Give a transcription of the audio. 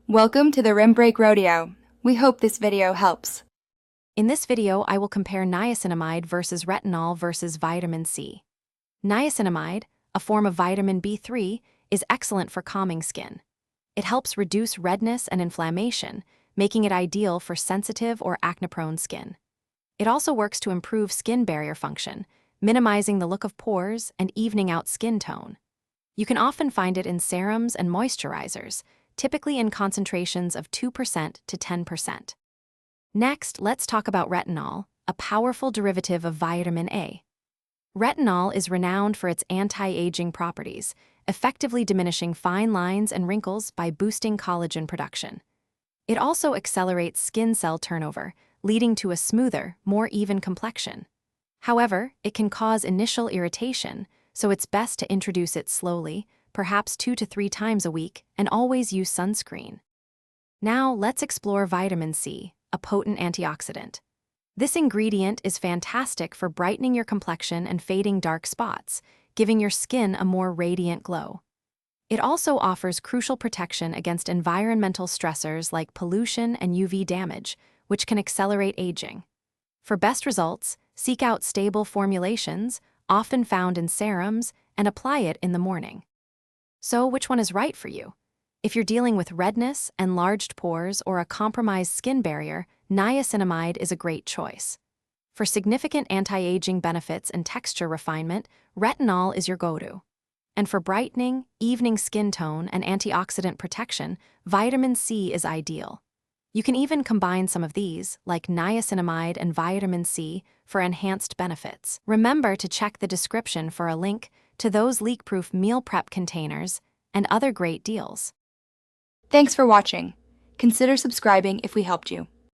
Welcome to the Rim Break Rodeo. We hope this video helps. In this video, I will compare niacinamide versus retinol versus vitamin C. Niacinamide, a form of vitamin B3, is excellent for calming skin. It helps reduce redness and inflammation, making it ideal for sensitive or acne-prone skin. It also works to improve skin barrier function, minimizing the look of pores and evening out skin tone. You can often find it in serums and moisturizers, typically in concentrations of 2% to 10%. Next, let's talk about retinol, a powerful derivative of vitamin A. Retinol is renowned for its anti-aging properties, effectively diminishing fine lines and wrinkles by boosting collagen production. It also accelerates skin cell turnover, leading to a smoother, more even complexion. However, it can cause initial irritation, so it's best to introduce it slowly, perhaps 2 to 3 times a week, and always use sunscreen. Now, let's explore vitamin C, a potent antioxidant. This ingredient is fantastic for brightening your complexion and fading dark spots, giving your skin a more radiant glow. It also offers crucial protection against environmental stressors like pollution and UV damage, which can accelerate aging. For best results, seek out stable formulations, often found in serums, and apply it in the morning. So, which one is right for you? If you're dealing with redness, enlarged pores, or a compromised skin barrier, niacinamide is a great choice. For significant anti-aging benefits and texture refinement, retinol is your go-to. And for brightening, evening skin tone, and antioxidant protection, vitamin C is ideal. You can even combine some of these, like niacinamide and vitamin C, for enhanced benefits. Remember to check the description for a link to those leak-proof meal prep containers and other great deals. Thanks for watching. Consider subscribing if we helped you.